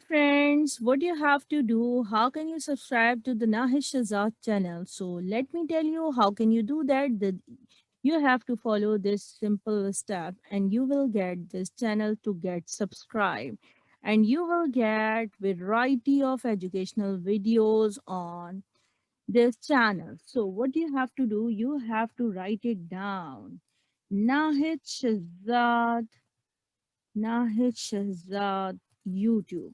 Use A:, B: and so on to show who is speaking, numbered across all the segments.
A: friends, what you have to do? How can you subscribe to the Nahish Shazad channel? So let me tell you how can you do that. You have to follow this simple step and you will get this channel to get subscribed and you will get variety of educational videos on this channel. So what you have to do, you have to write it down. Nahid Shazad, Nahid Shazad YouTube,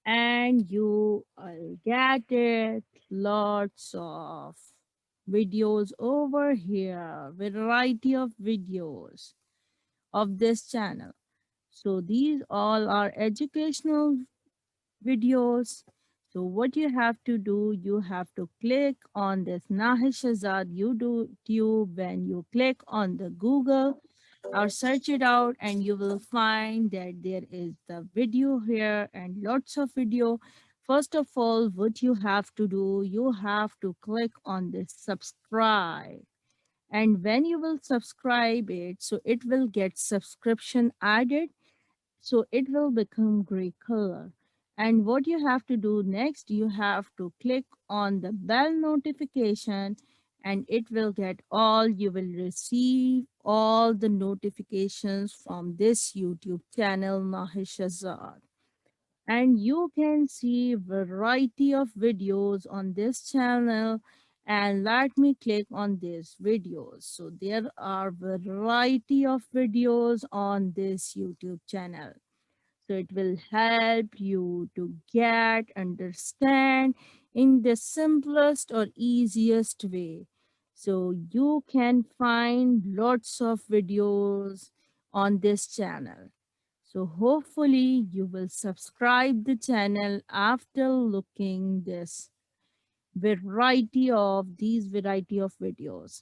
A: and you will get it lots of videos over here, variety of videos of this channel. So these all are educational videos. So what you have to do, you have to click on this Nahish Shazad YouTube. When you click on the Google or search it out, and you will find that there is the video here and lots of video. First of all, what you have to do, you have to click on this subscribe, and when you will subscribe it, so it will get subscription added, so it will become gray color. And what you have to do next, you have to click on the bell notification, and it will get all, you will receive all the notifications from this YouTube channel Nahish Azad. And you can see variety of videos on this channel, and let me click on these videos. So there are variety of videos on this YouTube channel, so it will help you to get understand in the simplest or easiest way. So you can find lots of videos on this channel. So hopefully you will subscribe the channel after looking this variety of videos.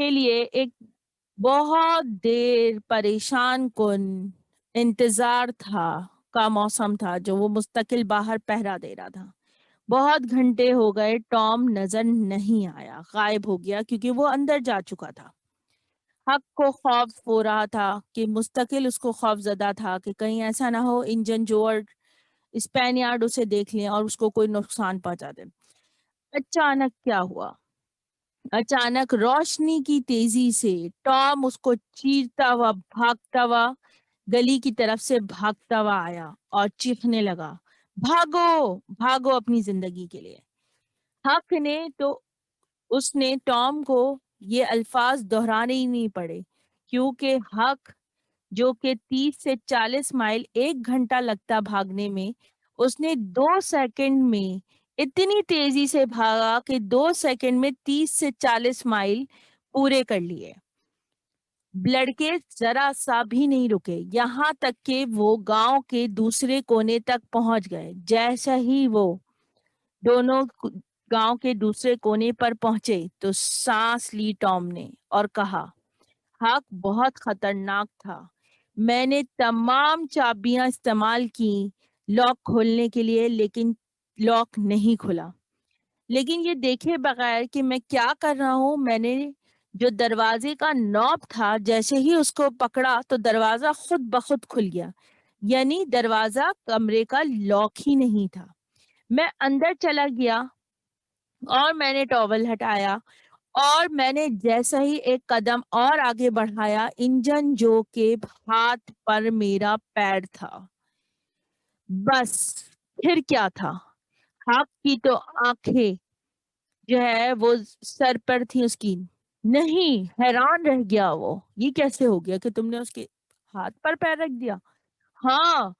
A: کے لیے ایک بہت دیر پریشان کن انتظار تھا کا موسم تھا، جو وہ مستقل باہر پہرا دے رہا تھا۔ بہت گھنٹے ہو گئے، ٹام نظر نہیں آیا، غائب ہو گیا کیونکہ وہ اندر جا چکا تھا۔ حق کو خوف ہو رہا تھا کہ مستقل اس کو خوف زدہ تھا کہ کہیں ایسا نہ ہو انجن جو اسپینیارڈ اسے دیکھ لیں اور اس کو کوئی نقصان پہنچا دیں۔ اچانک کیا ہوا؟ اچانک روشنی کی تیزی سے ٹام اس کو چیرتا ہوا بھاگتا ہوا گلی کی طرف سے بھاگتا ہوا آیا اور چیخنے لگا، بھاگو بھاگو اپنی زندگی کے لیے۔ حق نے تو اس نے ٹام کو یہ الفاظ دہرانے ہی نہیں پڑے، کیونکہ حق جو کہ 30 سے 40 مائل 1 گھنٹہ لگتا بھاگنے میں، اس نے 2 سیکنڈ میں اتنی تیزی سے بھاگا کہ 2 سیکنڈ میں 30 سے 40 مائل پورے کر لیے۔ لڑکے ذرا سا بھی نہیں رکے، یہاں تک کہ وہ گاؤں کے دوسرے کونے تک پہنچ گئے۔ جیسا ہی وہ دونوں گاؤں کے دوسرے کونے پر پہنچے تو سانس لی ٹام نے اور کہا، حق بہت خطرناک تھا۔ میں نے تمام چابیاں استعمال کی لاک کھولنے کے لیے، لیکن لاک نہیں کھلا۔ لیکن یہ دیکھے بغیر کہ میں کیا کر رہا ہوں، میں نے جو دروازے کا نوب تھا جیسے ہی اس کو پکڑا تو دروازہ خود بخود کھل گیا، یعنی دروازہ کمرے کا لاک ہی نہیں تھا۔ میں اندر چلا گیا اور میں نے ٹاول ہٹایا اور میں نے جیسا ہی ایک قدم اور آگے بڑھایا، انجن جو کے ہاتھ پر میرا پیر تھا۔ بس پھر کیا تھا؟ حق کی تو آنکھیں جو ہے وہ سر پر تھی اس کی۔ نہیں، حیران رہ گیا وہ، یہ کیسے ہو گیا کہ تم نے اس کے ہاتھ پر پیر رکھ دیا؟ ہاں،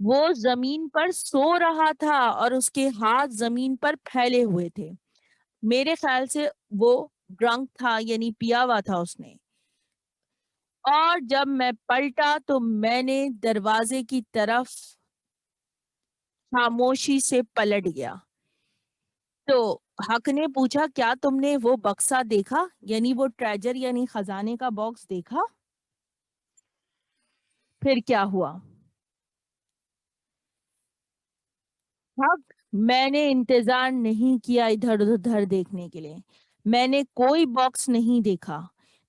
A: وہ زمین پر سو رہا تھا اور اس کے ہاتھ زمین پر پھیلے ہوئے تھے۔ میرے خیال سے وہ ڈرنک تھا، یعنی پیا ہوا تھا اس نے۔ اور جب میں پلٹا تو میں نے دروازے کی طرف خاموشی سے پلٹ گیا۔ تو حق نے پوچھا، کیا تم نے وہ بکسا دیکھا، یعنی وہ ٹریجر یعنی خزانے کا باکس دیکھا؟ پھر کیا ہوا؟ حق، میں نے انتظار نہیں کیا ادھر ادھر دیکھنے کے لیے، میں نے کوئی باکس نہیں دیکھا،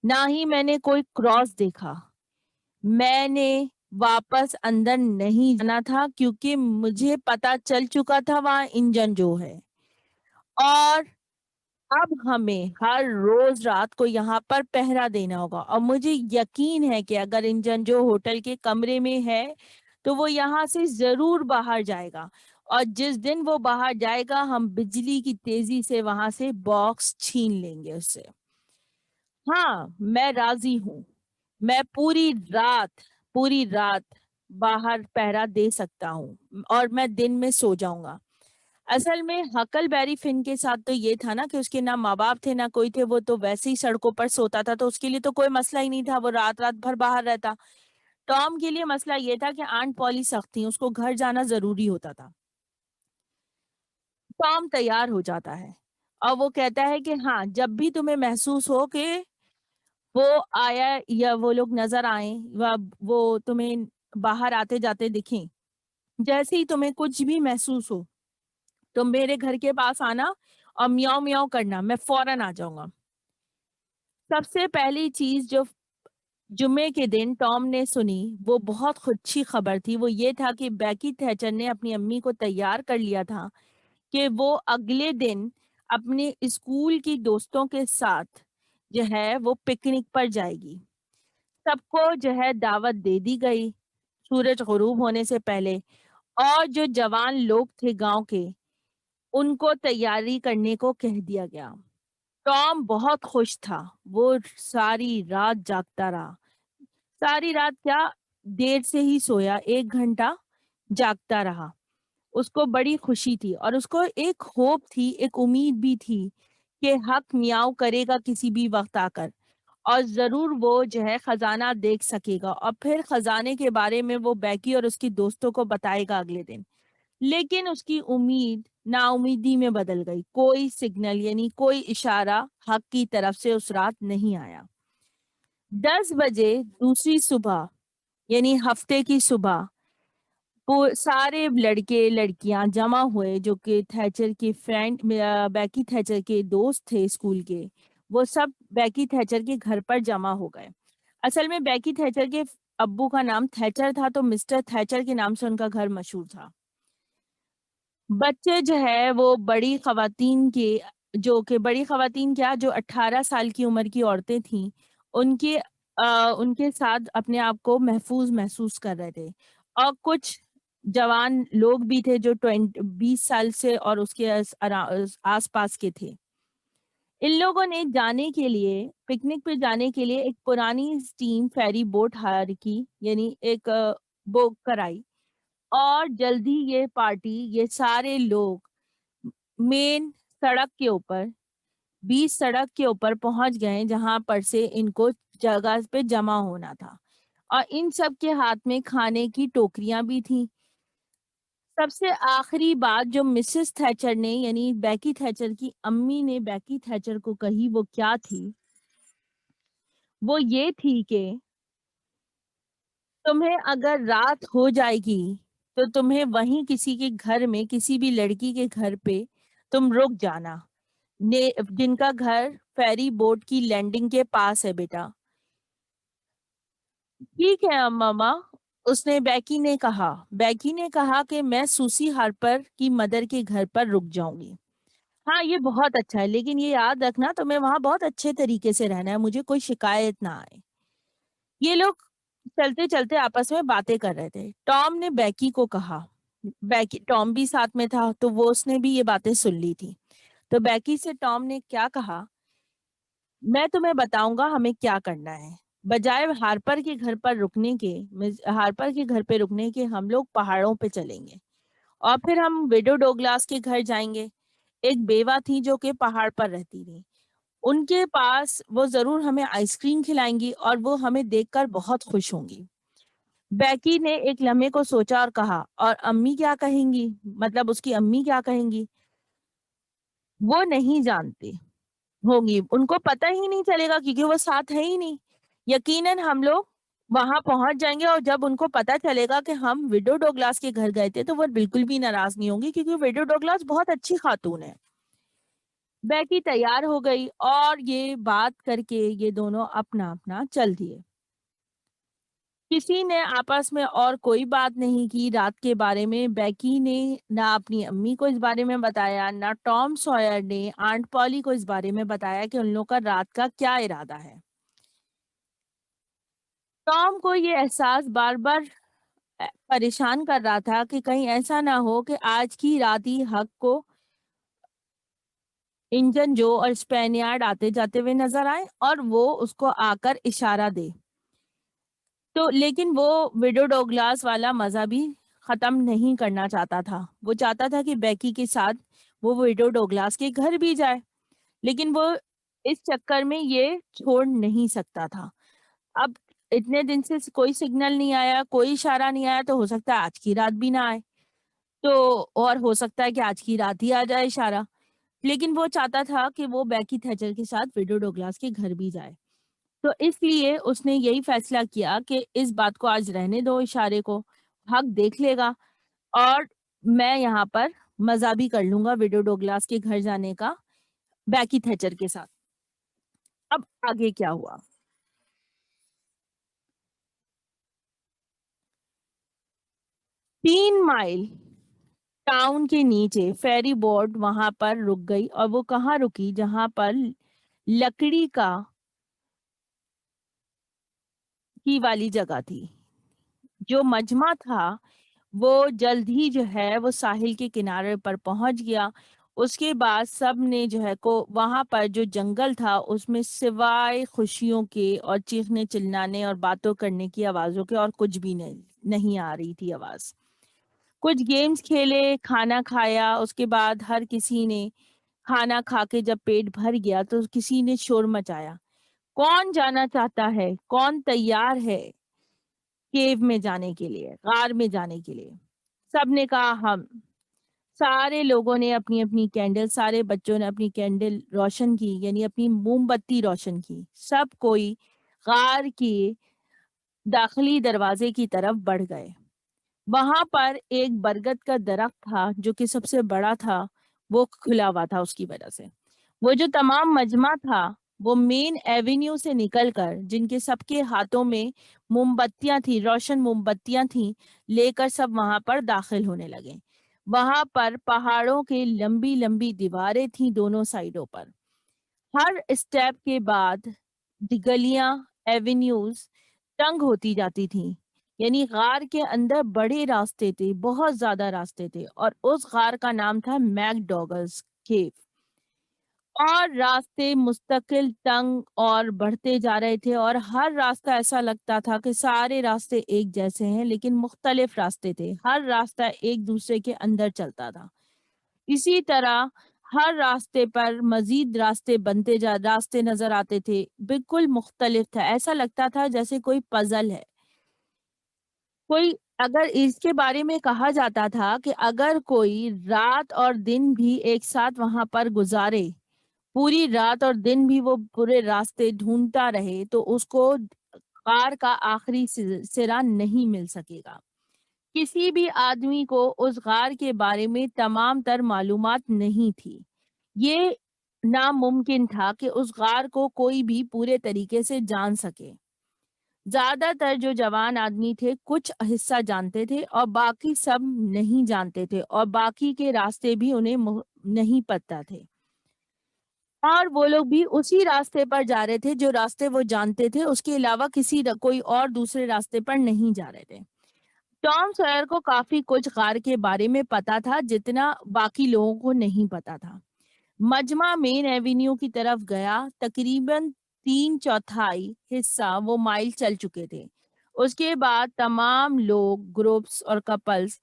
A: نہ ہی میں نے کوئی کراس دیکھا۔ میں نے واپس اندر نہیں جانا تھا کیونکہ مجھے پتا چل چکا تھا وہاں انجن جو ہے، اور اب ہمیں ہر روز رات کو یہاں پر پہرا دینا ہوگا۔ اور مجھے یقین ہے کہ اگر انجن جو ہوٹل کے کمرے میں ہے تو وہ یہاں سے ضرور باہر جائے گا، اور جس دن وہ باہر جائے گا ہم بجلی کی تیزی سے وہاں سے باکس چھین لیں گے اس سے۔ ہاں، میں راضی ہوں، میں پوری رات باہر پہرا دے سکتا ہوں اور میں دن میں سو جاؤں گا۔ اصل میں ہکل بیری فن کے ساتھ تو یہ تھا نا کہ اس کے نہ ماں باپ تھے نہ کوئی تھے، وہ تو ویسے ہی سڑکوں پر سوتا تھا، تو اس کے لیے تو کوئی مسئلہ ہی نہیں تھا، وہ رات رات بھر باہر رہتا۔ ٹام کے لیے مسئلہ یہ تھا کہ آنٹ پولی سخت تھی، اس کو گھر جانا ضروری ہوتا تھا۔ ٹام تیار ہو جاتا ہے اور وہ کہتا ہے کہ ہاں، جب بھی تمہیں محسوس ہو کہ وہ آیا یا وہ لوگ نظر آئیں وہ تمہیں باہر آتے جاتے دکھیں، جیسے ہی تمہیں کچھ بھی محسوس ہو تم میرے گھر کے پاس آنا اور میاؤ میاؤ کرنا، میں فوراً آ جاؤں گا۔ سب سے پہلی چیز جو جمعے کے دن ٹام نے سنی وہ بہت خوشی خبر تھی، وہ یہ تھا کہ بیکی تھیچر نے اپنی امی کو تیار کر لیا تھا کہ وہ اگلے دن اپنے اسکول کی دوستوں کے ساتھ جو ہے وہ پکنک پر جائے گی۔ سب کو جو ہے دعوت دے دی گئی سورج غروب ہونے سے پہلے، اور جو جوان لوگ تھے گاؤں کے ان کو تیاری کرنے کو کہہ دیا گیا۔ ٹام بہت خوش تھا، وہ ساری رات جاگتا رہا، ساری رات کیا، دیر سے ہی سویا، 1 گھنٹہ جاگتا رہا۔ اس کو بڑی خوشی تھی اور اس کو ایک ہوپ تھی، ایک امید بھی تھی کہ حق میاؤ کرے گا کسی بھی وقت آ کر، اور ضرور وہ جو ہے خزانہ دیکھ سکے گا، اور پھر خزانے کے بارے میں وہ بیکی اور اس کی دوستوں کو بتائے گا اگلے دن۔ لیکن اس کی امید نا امیدی میں بدل گئی. کوئی سگنل یعنی کوئی اشارہ حق کی طرف سے اس رات نہیں آیا. 10 بجے دوسری صبح یعنی ہفتے کی صبح سارے لڑکے لڑکیاں جمع ہوئے جو کہ تھیچر کے فرینڈ بیکی تھیچر کے دوست تھے اسکول کے. وہ سب بیکی تھیچر کے گھر پر جمع ہو گئے. اصل میں بیکی تھیچر کے ابو کا نام تھیچر تھا تو مسٹر تھیچر کے نام سے ان کا گھر مشہور تھا. بچے جو ہے وہ بڑی خواتین کے جو کہ بڑی خواتین کیا جو 18 سال کی عمر کی عورتیں تھیں ان کے ان کے ساتھ اپنے آپ کو محفوظ محسوس کر رہے تھے. اور کچھ جوان لوگ بھی تھے جو 20 سال سے اور اس کے آس پاس کے تھے. ان لوگوں نے جانے کے لیے پکنک پہ جانے کے لیے ایک پرانی اسٹیم فیری بوٹ ہائر کی یعنی ایک بک کرائی. اور جلدی یہ پارٹی یہ سارے لوگ مین سڑک کے اوپر 20 سڑک کے اوپر پہنچ گئے جہاں پر سے ان کو جگہ پہ جمع ہونا تھا. اور ان سب کے ہاتھ میں کھانے کی ٹوکریاں بھی تھیں. سب سے آخری بات جو مسز تھیچر نے یعنی بیکی تھیچر کی امی نے بیکی تھیچر کو کہی وہ کیا تھی وہ یہ تھی کہ تمہیں اگر رات ہو جائے گی تو تمہیں وہیں کسی کے گھر میں کسی بھی لڑکی کے گھر پہ تم رک جانا جن کا گھر فیری بوٹ کی لینڈنگ کے پاس ہے بیٹا. ٹھیک ہے ماما. اس نے بیکی نے کہا کہ میں سوسی ہارپر کی مدر کے گھر پر رک جاؤں گی. ہاں یہ بہت اچھا ہے لیکن یہ یاد رکھنا تمہیں وہاں بہت اچھے طریقے سے رہنا ہے مجھے کوئی شکایت نہ آئے. یہ لوگ چلتے چلتے آپس میں باتیں کر رہے تھے. ٹام نے بیکی کو کہا ٹام بھی ساتھ میں تھا تو وہ اس نے بھی یہ باتیں سن لی تھی. تو بیکی سے ٹام نے کیا کہا میں تمہیں بتاؤں گا ہمیں کیا کرنا ہے. بجائے ہارپر کے گھر پر ہارپر کے گھر پہ رکنے کے ہم لوگ پہاڑوں پہ چلیں گے اور پھر ہم ویڈو ڈوگلاس کے گھر جائیں گے. ایک بیوہ تھی جو کہ پہاڑ پر رہتی تھی. ان کے پاس وہ ضرور ہمیں آئس کریم کھلائیں گی اور وہ ہمیں دیکھ کر بہت خوش ہوں گی. بیکی نے ایک لمحے کو سوچا اور کہا اور امی کیا کہیں گی مطلب اس کی امی کیا کہیں گی. وہ نہیں جانتے ہوگی ان کو پتہ ہی نہیں چلے گا کیونکہ وہ ساتھ ہے ہی نہیں. یقیناً ہم لوگ وہاں پہنچ جائیں گے اور جب ان کو پتا چلے گا کہ ہم ویڈو ڈوگلاس کے گھر گئے تھے تو وہ بالکل بھی ناراض نہیں ہوں گی کیونکہ ویڈو ڈوگلاس بہت اچھی خاتون ہے. بیکی تیار ہو گئی اور یہ بات کر کے یہ دونوں اپنا اپنا چل دیے. کسی نے آپس میں اور کوئی بات نہیں کی رات کے بارے میں. بیکی نے نہ اپنی امی کو اس بارے میں بتایا نہ ٹام سوئر نے آنٹ پولی کو اس بارے میں بتایا کہ ان لوگوں کا رات کا کیا ارادہ ہے. ٹام کو یہ احساس بار بار پریشان کر رہا تھا کہ کہیں ایسا نہ ہو کہ آج کی رات ہی حق کو انجن جو اور اسپینیارڈ آتے جاتے ہوئے نظر آئے اور وہ اس کو آ کر اشارہ دے. تو لیکن وہ ویڈو ڈوگلاس والا مزہ بھی ختم نہیں کرنا چاہتا تھا. وہ چاہتا تھا کہ بیکی کے ساتھ وہ ویڈو ڈوگلاس کے گھر بھی جائے لیکن وہ اس چکر میں یہ چھوڑ نہیں سکتا تھا. اب اتنے دن سے کوئی سگنل نہیں آیا کوئی اشارہ نہیں آیا تو ہو سکتا ہے آج کی رات بھی نہ آئے تو اور ہو سکتا ہے کہ آج کی رات ہی آ جائے اشارہ. لیکن وہ چاہتا تھا کہ وہ بیکی تھیچر کے ساتھ ویڈو ڈوگلاس کے گھر بھی جائے. تو اس لیے اس نے یہی فیصلہ کیا کہ اس بات کو آج رہنے دو اشارے کو حق دیکھ لے گا اور میں یہاں پر مزہ بھی کر لوں گا ویڈو ڈوگلاس کے گھر جانے کا بیکی تھیچر کے ساتھ. اب آگے کیا ہوا 3 مائل ٹاؤن کے نیچے فیری بورڈ وہاں پر رک گئی اور وہ کہاں رکی جہاں پر لکڑی کی والی جگہ تھی. جو مجمع تھا وہ جلد ہی جو ہے وہ ساحل کے کنارے پر پہنچ گیا. اس کے بعد سب نے جو ہے کو وہاں پر جو جنگل تھا اس میں سوائے خوشیوں کے اور چیخنے چلانے اور باتوں کرنے کی آوازوں کے اور کچھ بھی نہیں آ رہی تھی آواز. کچھ گیمز کھیلے کھانا کھایا. اس کے بعد ہر کسی نے کھانا کھا کے جب پیٹ بھر گیا تو کسی نے شور مچایا کون جانا چاہتا ہے کون تیار ہے کیو میں جانے کے لیے غار میں جانے کے لیے. سب نے کہا ہم. سارے لوگوں نے اپنی اپنی کینڈل، سارے بچوں نے اپنی کینڈل روشن کی، یعنی اپنی موم بتی روشن کی. سب کوئی غار کے داخلی دروازے کی طرف بڑھ گئے. وہاں پر ایک برگد کا درخت تھا جو کہ سب سے بڑا تھا، وہ کھلا ہوا تھا. اس کی وجہ سے وہ جو تمام مجمع تھا وہ مین ایونیو سے نکل کر، جن کے سب کے ہاتھوں میں موم بتیاں تھیں، روشن موم بتیاں تھیں، لے کر سب وہاں پر داخل ہونے لگے. وہاں پر پہاڑوں کے لمبی لمبی دیواریں تھیں دونوں سائڈوں پر. ہر اسٹیپ کے بعد گلیاں، ایونیوز تنگ ہوتی جاتی تھیں. یعنی غار کے اندر بڑے راستے تھے، بہت زیادہ راستے تھے، اور اس غار کا نام تھا میک ڈوگلز کیو. اور راستے مستقل تنگ اور بڑھتے جا رہے تھے، اور ہر راستہ ایسا لگتا تھا کہ سارے راستے ایک جیسے ہیں لیکن مختلف راستے تھے. ہر راستہ ایک دوسرے کے اندر چلتا تھا. اسی طرح ہر راستے پر مزید راستے نظر آتے تھے، بالکل مختلف تھا. ایسا لگتا تھا جیسے کوئی پزل ہے. کوئی اگر اس کے بارے میں کہا جاتا تھا کہ اگر کوئی رات اور دن بھی ایک ساتھ وہاں پر گزارے، پوری رات اور دن بھی وہ پورے راستے ڈھونڈتا رہے، تو اس کو غار کا آخری سرا نہیں مل سکے گا. کسی بھی آدمی کو اس غار کے بارے میں تمام تر معلومات نہیں تھی. یہ ناممکن تھا کہ اس غار کو کوئی بھی پورے طریقے سے جان سکے. زیادہ تر جو جوان آدمی تھے کچھ حصہ جانتے تھے اور باقی سب نہیں جانتے تھے، اور باقی کے راستے بھی انہیں نہیں پتہ تھے. اور وہ لوگ بھی اسی راستے پر جا رہے تھے جو راستے وہ جانتے تھے، اس کے علاوہ کوئی اور دوسرے راستے پر نہیں جا رہے تھے. ٹام سوئر کو کافی کچھ غار کے بارے میں پتا تھا جتنا باقی لوگوں کو نہیں پتا تھا. مجمع مین ایونیو کی طرف گیا. تقریباً 3/4 حصہ وہ مائل چل چکے تھے. اس کے بعد تمام لوگ، گروپس اور کپلز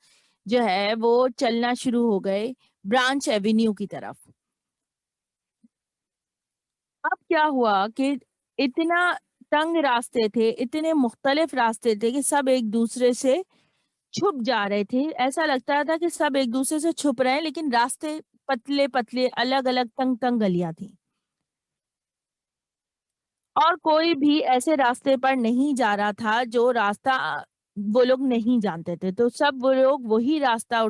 A: جو ہے وہ چلنا شروع ہو گئے برانچ ایونیو کی طرف. اب کیا ہوا کہ اتنا تنگ راستے تھے، اتنے مختلف راستے تھے کہ سب ایک دوسرے سے چھپ جا رہے تھے. ایسا لگتا تھا کہ سب ایک دوسرے سے چھپ رہے ہیں، لیکن راستے پتلے پتلے، الگ الگ تنگ تنگ گلیاں تھیں. اور کوئی بھی ایسے راستے پر نہیں جا رہا تھا جو راستہ وہ لوگ نہیں جانتے تھے. تو سب وہ لوگ وہی راستہ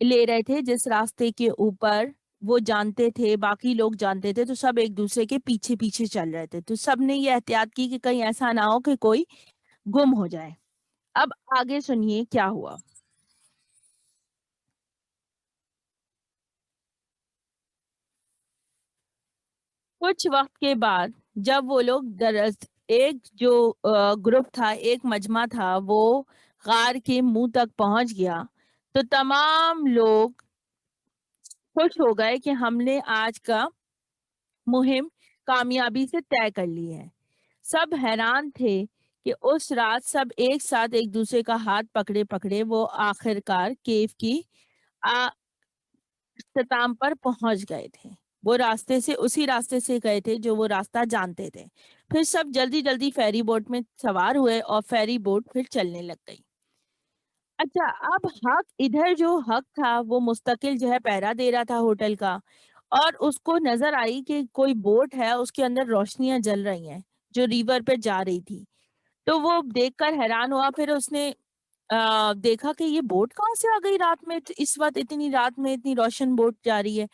A: لے رہے تھے جس راستے کے اوپر وہ جانتے تھے، باقی لوگ جانتے تھے. تو سب ایک دوسرے کے پیچھے پیچھے چل رہے تھے. تو سب نے یہ احتیاط کی کہ کہیں ایسا نہ ہو کہ کوئی گم ہو جائے. اب آگے سنیے کیا ہوا. کچھ وقت کے بعد جب وہ لوگ ایک جو گروپ تھا، ایک مجمع تھا، وہ غار کے منہ تک پہنچ گیا، تو تمام لوگ خوش ہو گئے کہ ہم نے آج کا مہم کامیابی سے طے کر لی ہے. سب حیران تھے کہ اس رات سب ایک ساتھ ایک دوسرے کا ہاتھ پکڑے پکڑے وہ آخرکار کیو کی اختتام پر پہنچ گئے تھے. وہ اسی راستے سے گئے تھے جو وہ راستہ جانتے تھے. پھر سب جلدی جلدی فیری بوٹ میں سوار ہوئے اور فیری بوٹ پھر چلنے لگ گئی. اچھا، اب ادھر جو حق تھا وہ مستقل جو ہے پہرا دے رہا تھا ہوٹل کا، اور اس کو نظر آئی کہ کوئی بوٹ ہے، اس کے اندر روشنیاں جل رہی ہیں جو ریور پہ جا رہی تھی. تو وہ دیکھ کر حیران ہوا. پھر اس نے دیکھا کہ یہ بوٹ کہاں سے آ گئی رات میں، اس وقت اتنی رات میں اتنی روشن بوٹ جا رہی ہے.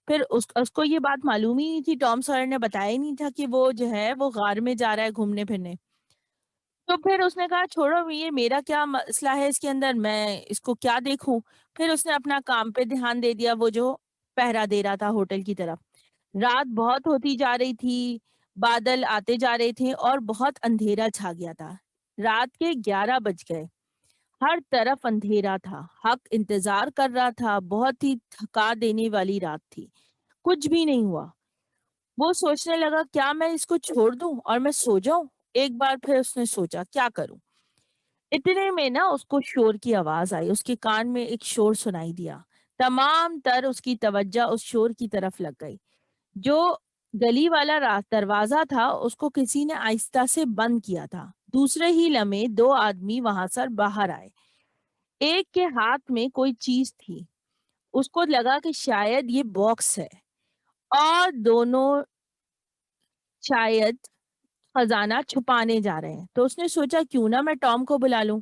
A: پھر اس کو یہ بات معلوم ہی نہیں تھی. ٹام سوئر نے بتایا ہی نہیں تھا کہ وہ جو ہے وہ غار میں جا رہا ہے گھومنے پھرنے. تو پھر اس نے کہا چھوڑو، یہ میرا کیا مسئلہ ہے اس کے اندر، میں اس کو کیا دیکھوں. پھر اس نے اپنا کام پہ دھیان دے دیا، وہ جو پہرا دے رہا تھا ہوٹل کی طرف. رات بہت ہوتی جا رہی تھی، بادل آتے جا رہے تھے اور بہت اندھیرا چھا گیا تھا. رات کے 11 بج گئے. ہر طرف اندھیرا تھا. حق انتظار کر رہا تھا. بہت ہی تھکا دینے والی رات تھی. کچھ بھی نہیں ہوا. وہ سوچنے لگا کیا میں اس کو چھوڑ دوں اور میں سو جاؤں. ایک بار پھر اس نے سوچا کیا کروں. اتنے میں نا اس کو شور کی آواز آئی. اس کے کان میں ایک شور سنائی دیا. تمام تر اس کی توجہ اس شور کی طرف لگ گئی. جو گلی والا دروازہ تھا اس کو کسی نے آہستہ سے بند کیا تھا. دوسرے ہی لمحے دو آدمی وہاں سے باہر آئے. ایک کے ہاتھ میں کوئی چیز تھی. اس کو لگا کہ شاید یہ باکس ہے اور دونوں شاید خزانہ چھپانے جا رہے ہیں. تو اس نے سوچا کیوں نہ میں ٹام کو بلا لوں.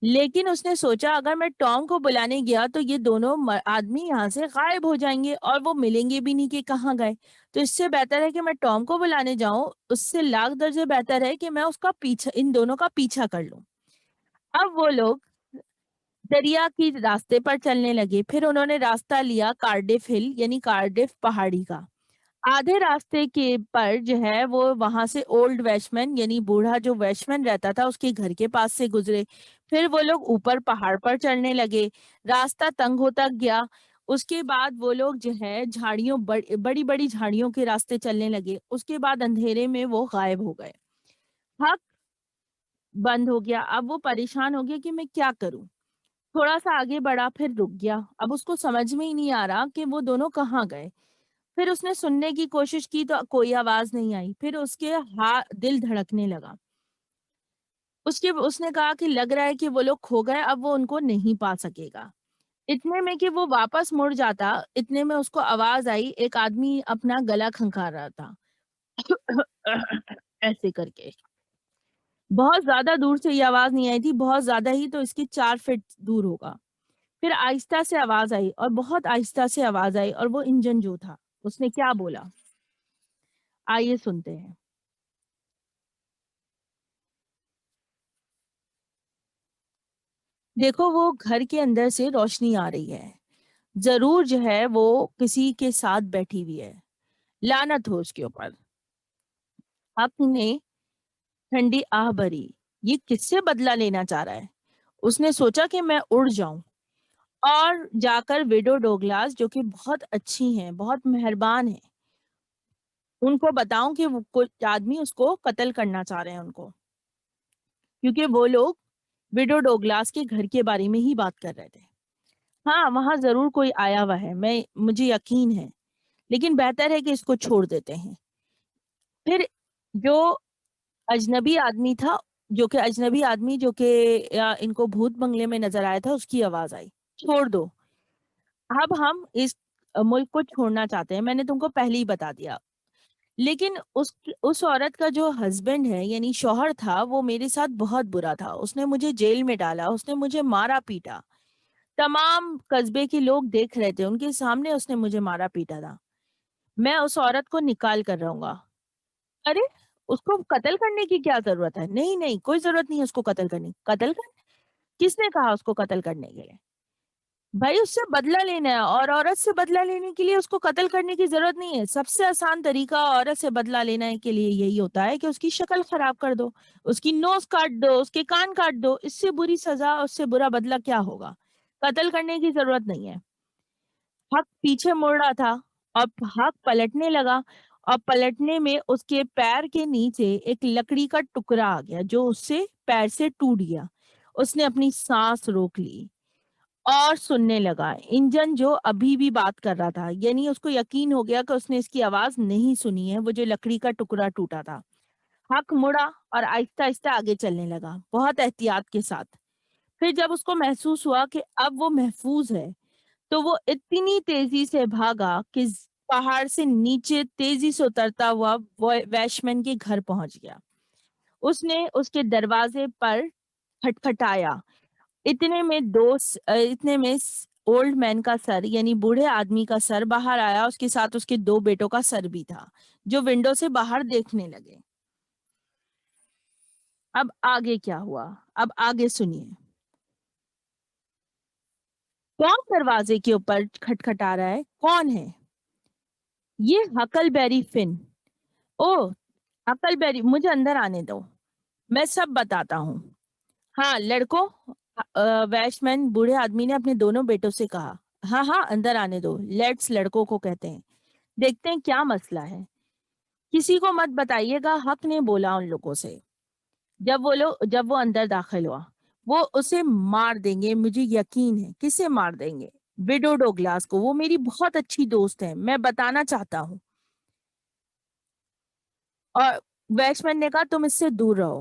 A: لیکن اس نے سوچا اگر میں ٹام کو بلانے گیا تو یہ دونوں آدمی یہاں سے غائب ہو جائیں گے اور وہ ملیں گے بھی نہیں کہ کہاں گئے. تو اس سے بہتر ہے کہ میں ٹام کو بلانے جاؤں. اس سے لاکھ درجے بہتر ہے کہ میں اس کا پیچھا ان دونوں کا پیچھا کر لوں. اب وہ لوگ دریا کی راستے پر چلنے لگے. پھر انہوں نے راستہ لیا کارڈف ہل یعنی کارڈف پہاڑی کا. آدھے راستے کے پر جو ہے وہ وہاں سے اولڈ ویشمین یعنی بوڑھا جو ویشمین رہتا تھا اس کے گھر کے پاس سے گزرے. پھر وہ لوگ اوپر پہاڑ پر چڑھنے لگے. راستہ تنگ ہوتا گیا. اس کے بعد وہ لوگ جو ہے جھاڑیوں بڑی بڑی جھاڑیوں کے راستے چلنے لگے. اس کے بعد اندھیرے میں وہ غائب ہو گئے. حق بند ہو گیا. اب وہ پریشان ہو گیا کہ میں کیا کروں. تھوڑا سا آگے بڑھا پھر رک گیا. اب اس کو سمجھ میں ہی نہیں آ رہا کہ وہ دونوں کہاں گئے. پھر اس نے سننے کی کوشش کی تو کوئی آواز نہیں آئی. پھر اس کے دل دھڑکنے لگا. اس نے کہا کہ لگ رہا ہے کہ وہ لوگ کھو گئے. اب وہ ان کو نہیں پا سکے گا. اتنے میں کہ وہ واپس مڑ جاتا اتنے میں اس کو آواز آئی. ایک آدمی اپنا گلا کھنکھار رہا تھا ایسے کر کے. بہت زیادہ دور سے یہ آواز نہیں آئی تھی. بہت زیادہ ہی تو اس کی 4 فٹ دور ہوگا. پھر آہستہ سے آواز آئی اور بہت آہستہ سے آواز آئی اور وہ انجن جو تھا اس نے کیا بولا آئیے سنتے ہیں. دیکھو وہ گھر کے اندر سے روشنی آ رہی ہے. ضرور جو ہے وہ کسی کے ساتھ بیٹھی ہوئی ہے. لعنت ہو اس کے اوپر. حق نے ٹھنڈی آہ بھری. یہ کس سے بدلہ لینا چاہ رہا ہے. اس نے سوچا کہ میں اڑ جاؤں اور جا کر ویڈو ڈوگلاس جو کہ بہت اچھی ہیں بہت مہربان ہیں ان کو بتاؤں کہ وہ کچھ آدمی اس کو قتل کرنا چاہ رہے ہیں ان کو. کیونکہ وہ لوگ ویڈو ڈوگلاس کے گھر کے بارے میں ہی بات کر رہے تھے. ہاں وہاں ضرور کوئی آیا ہوا ہے. مجھے یقین ہے. لیکن بہتر ہے کہ اس کو چھوڑ دیتے ہیں. پھر جو اجنبی آدمی تھا جو کہ ان کو بھوت بنگلے میں نظر آیا تھا اس کی آواز آئی. چھوڑ دو. اب ہم اس ملک کو چھوڑنا چاہتے ہیں. میں نے تم کو پہلے ہی بتا دیا. لیکن اس عورت کا جو ہسبینڈ ہے یعنی شوہر تھا وہ میرے ساتھ بہت برا تھا. اس نے مجھے جیل میں ڈالا. اس نے مجھے مارا پیٹا. تمام قصبے کے لوگ دیکھ رہے تھے. ان کے سامنے اس نے مجھے مارا پیٹا تھا. میں اس عورت کو نکال کر رہوں گا. ارے اس کو قتل کرنے کی کیا ضرورت ہے. نہیں نہیں کوئی ضرورت نہیں ہے اس کو قتل کرنے. کس نے کہا اس کو قتل کرنے کے لیے. بھائی اس سے بدلہ لینا ہے اور عورت سے بدلہ لینے کے لیے اس کو قتل کرنے کی ضرورت نہیں ہے. سب سے آسان طریقہ عورت سے بدلہ لینے کے لیے یہی ہوتا ہے کہ اس کی شکل خراب کر دو. اس کی نوز کاٹ دو. اس کے کان کاٹ دو. اس سے بری سزا اس سے برا بدلہ کیا ہوگا. قتل کرنے کی ضرورت نہیں ہے. حق پیچھے مڑ رہا تھا اور حق پلٹنے لگا اور پلٹنے میں اس کے پیر کے نیچے ایک لکڑی کا ٹکڑا آ گیا جو اس سے پیر سے ٹوٹ گیا. اس نے اپنی سانس روک لی اور سننے لگا. انجن جو ابھی بھی بات کر رہا تھا یعنی اس کو یقین ہو گیا کہ اس نے اس کی آواز نہیں سنی ہے وہ جو لکڑی کا ٹکڑا ٹوٹا تھا. حق مڑا اور آہستہ آہستہ آگے چلنے لگا بہت احتیاط کے ساتھ. پھر جب اس کو محسوس ہوا کہ اب وہ محفوظ ہے تو وہ اتنی تیزی سے بھاگا کہ پہاڑ سے نیچے تیزی سے اترتا ہوا ویشمین کے گھر پہنچ گیا. اس نے اس کے دروازے پر کھٹکھٹایا. اتنے میں اولڈ مین کا سر یعنی بوڑھے آدمی کا سر باہر آیا. اس کے ساتھ اس کے 2 بیٹوں کا سر بھی تھا جو ونڈو سے باہر دیکھنے لگے. اب آگے کیا ہوا اب آگے سنیے. کون دروازے کے اوپر کھٹکھٹا رہا ہے. کون ہے. یہ ہکل بیری فن. او ہکل بیری مجھے اندر آنے دو. میں سب بتاتا ہوں. ہاں لڑکوں ویشمین بوڑھے آدمی نے اپنے دونوں بیٹوں سے کہا. ہاں ہاں اندر آنے دو. لیٹس لڑکوں کو کہتے ہیں. دیکھتے ہیں کیا مسئلہ ہے. کسی کو مت بتائیے گا. حق نے بولا ان لوگوں سے. جب وہ اندر داخل ہوا وہ اسے مار دیں گے. مجھے یقین ہے. کسے مار دیں گے. ویڈو ڈوگلاس کو. وہ میری بہت اچھی دوست ہے. میں بتانا چاہتا ہوں. اور ویشمین نے کہا تم اس سے دور رہو.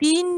A: 3